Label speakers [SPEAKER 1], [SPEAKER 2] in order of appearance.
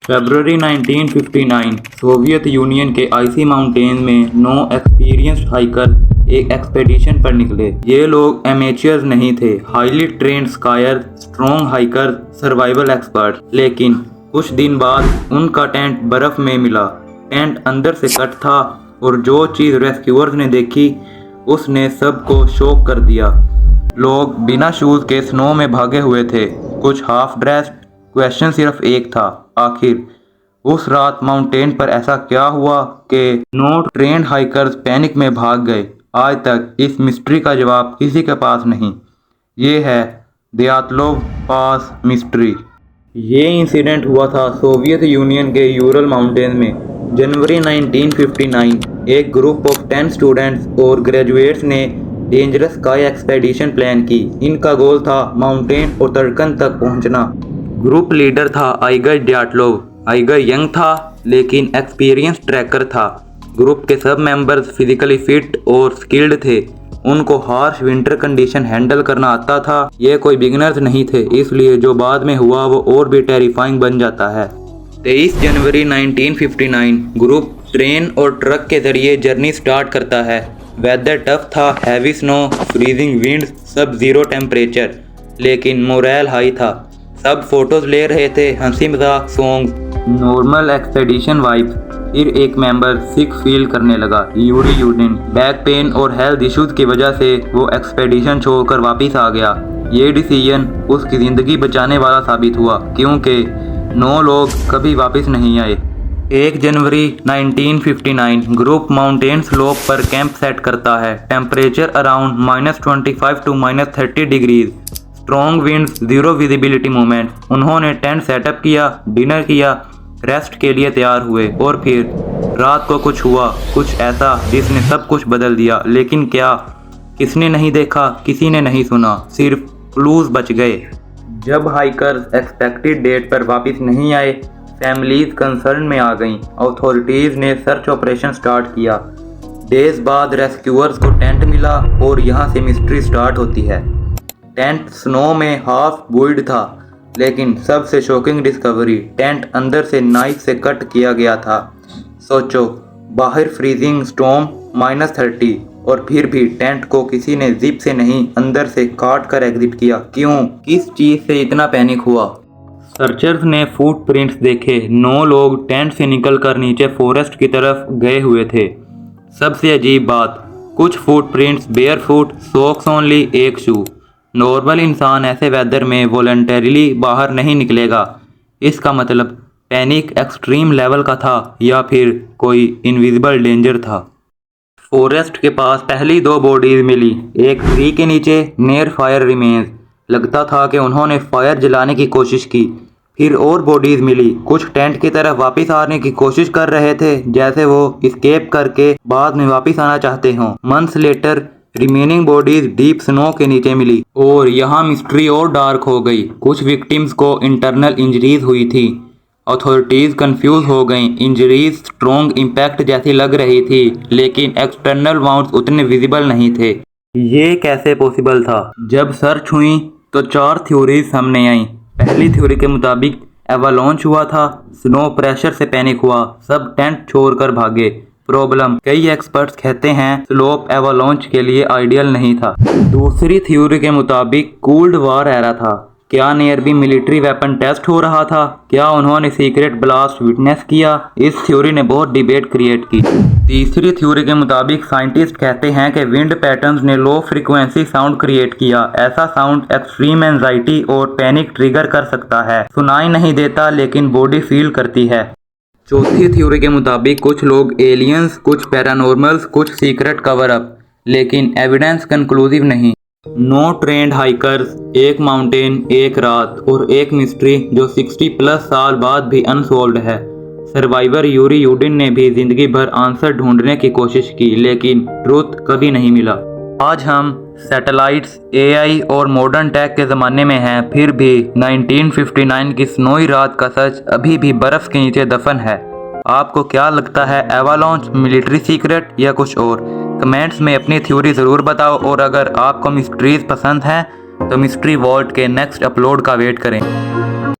[SPEAKER 1] फरवरी 1959 Soviet union के आइसी mountain में 9 experienced hiker एक एक्सपेडिशन पर निकले। ये लोग एमेच्योर्स नहीं थे, highly trend square, strong hiker, survival expert. लेकिन कुछ दिन बाद उनका टेंट बर्फ में मिला। टेंट अंदर से कट था और जो चीज़ रेस्क्यूअर्स ने देखी उसने सबको शॉक कर दिया। लोग बिना शूज़ के स्नो में भागे हुए थे, कुछ हाफ ड्रेस्ड। क्वेश्चन सिर्फ एक था, आखिर उस रात माउंटेन पर ऐसा क्या हुआ कि 9 ट्रेंड हाइकर्स पैनिक में भाग गए। आज तक इस मिस्ट्री का जवाब किसी के पास नहीं। ये है दयात्लोव पास मिस्ट्री। ये इंसिडेंट हुआ था सोवियत यूनियन के यूरल माउंटेन में जनवरी 1959। एक ग्रुप ऑफ 10 स्टूडेंट्स और ग्रेजुएट्स ने डेंजरस स्काई एक्सपेडिशन प्लान की। इनका गोल था माउंटेन और तड़कन तक पहुंचना। ग्रुप लीडर था आइगर ड्याटलोव। आइगर यंग था लेकिन एक्सपीरियंस ट्रैकर था। ग्रुप के सब मेंबर्स फिजिकली फिट और स्किल्ड थे। उनको हार्श विंटर कंडीशन हैंडल करना आता था। ये कोई बिगिनर्स नहीं थे, इसलिए जो बाद में हुआ वो और भी टेरिफाइंग बन जाता है। 23 जनवरी 1959 ग्रुप ट्रेन और ट्रक के जरिए जर्नी स्टार्ट करता है। वेदर टफ था, हैवी स्नो, फ्रीजिंग विंड्स, सब जीरो टेम्परेचर, लेकिन मोरल हाई था। सब फोटोज ले रहे थे, हंसी मजाक, सॉन्ग, नॉर्मल एक्सपेडिशन वाइब्स। फिर एक मेंबर सिक फील करने लगा, यूरी यूडिन। बैक पेन और हेल्थ इश्यूज की वजह से वो एक्सपेडिशन छोड़कर वापस आ गया। ये डिसीजन उसकी ज़िंदगी बचाने वाला साबित हुआ, क्योंकि 9 लोग कभी वापस नहीं आए। 1 जनवरी 1959 ग्रुप माउंटेन स्लोप पर कैंप सेट करता है। Temperature around -25 to -30 degrees, strong winds, zero visibility movement. उन्होंने टेंट सेटअप किया, डिनर किया, रेस्ट के लिए तैयार हुए और फिर रात को कुछ हुआ, कुछ ऐसा जिसने सब कुछ बदल दिया। लेकिन क्या? किसने नहीं देखा, किसी ने नहीं सुना, सिर्फ क्लूज बच गए। जब हाइकर्स एक्सपेक्टेड डेट पर वापस नहीं आए, फैमिलीज कंसर्न में आ गईं। अथॉरिटीज़ ने सर्च ऑपरेशन स्टार्ट किया। डेज बाद रेस्क्यूअर्स को टेंट मिला और यहाँ से मिस्ट्री स्टार्ट होती है। टेंट स्नो में हाफ बुइड था, लेकिन सबसे शॉकिंग डिस्कवरी, टेंट अंदर से नाइफ से कट किया गया था। सोचो, बाहर फ्रीजिंग स्टॉर्म -30 और फिर भी टेंट को किसी ने जिप से नहीं, अंदर से काट कर एग्जिट किया। क्यों? किस चीज़ से इतना पैनिक हुआ? सर्चर्स ने फुटप्रिंट्स देखे। 9 लोग टेंट से निकलकर नीचे फॉरेस्ट की तरफ गए हुए थे। सबसे अजीब बात, कुछ footprints bear foot, socks only, एक शू। नॉर्मल इंसान ऐसे वेदर में वॉलंटरीली बाहर नहीं निकलेगा। इसका मतलब पैनिक एक्सट्रीम लेवल का था या फिर कोई इनविजिबल डेंजर था। फॉरेस्ट के पास पहली 2 बॉडीज मिली, एक ट्री के नीचे नियर फायर रिमेन्स। लगता था कि उन्होंने फायर जलाने की कोशिश की। फिर और बॉडीज मिली, कुछ टेंट की तरफ वापस आने की कोशिश कर रहे थे, जैसे वो एस्केप करके बाद में वापस आना चाहते हों। Months later remaining bodies deep snow के नीचे मिली और यहाँ मिस्ट्री और डार्क हो गई। कुछ विक्टिम्स को इंटरनल इंजरीज हुई थी। अथॉरिटीज़ कंफ्यूज हो गईं। इंजरीज स्ट्रॉन्ग इम्पैक्ट जैसी लग रही थी, लेकिन एक्सटर्नल वाउंड्स उतने विजिबल नहीं थे। ये कैसे पॉसिबल था? जब सर्च हुई तो 4 थ्योरीज सामने आईं। पहली थ्योरी के मुताबिक एवालांच हुआ था, स्नो प्रेशर से पैनिक हुआ, सब टेंट छोड़कर भागे। प्रॉब्लम, कई एक्सपर्ट्स कहते हैं स्लोप एवालांच के लिए आइडियल नहीं था। दूसरी थ्योरी के मुताबिक कोल्ड वॉर एरा था। क्या नियरबी मिलिट्री वेपन टेस्ट हो रहा था? क्या उन्होंने सीक्रेट ब्लास्ट विटनेस किया? इस थ्योरी ने बहुत डिबेट क्रिएट की। तीसरी थ्योरी के मुताबिक साइंटिस्ट कहते हैं कि विंड पैटर्न्स ने लो फ्रीक्वेंसी साउंड क्रिएट किया। ऐसा साउंड एक्सट्रीम एंजाइटी और पैनिक ट्रिगर कर सकता है। सुनाई नहीं देता लेकिन बॉडी फील करती है। चौथी थ्योरी के मुताबिक कुछ लोग एलियंस, कुछ पैरानॉर्मल्स, कुछ सीक्रेट कवर अप, लेकिन एविडेंस कंक्लूसिव नहीं। 9 ट्रेंड हाइकर्स, एक माउंटेन, एक रात और एक मिस्ट्री जो 60+ साल बाद भी अनसॉल्व्ड है। सर्वाइवर यूरी यूडिन ने भी जिंदगी भर आंसर ढूंढने की कोशिश की, लेकिन ट्रूथ कभी नहीं मिला। आज हम सैटेलाइट्स, एआई और मॉडर्न टेक के ज़माने में हैं, फिर भी 1959 की स्नोई रात का सच अभी भी बर्फ़ के नीचे दफन है। आपको क्या लगता है, एवालांच, मिलिट्री सीक्रेट या कुछ और? कमेंट्स में अपनी थ्योरी ज़रूर बताओ और अगर आपको मिस्ट्रीज़ पसंद हैं तो मिस्ट्री वॉल्ट के नेक्स्ट अपलोड का वेट करें।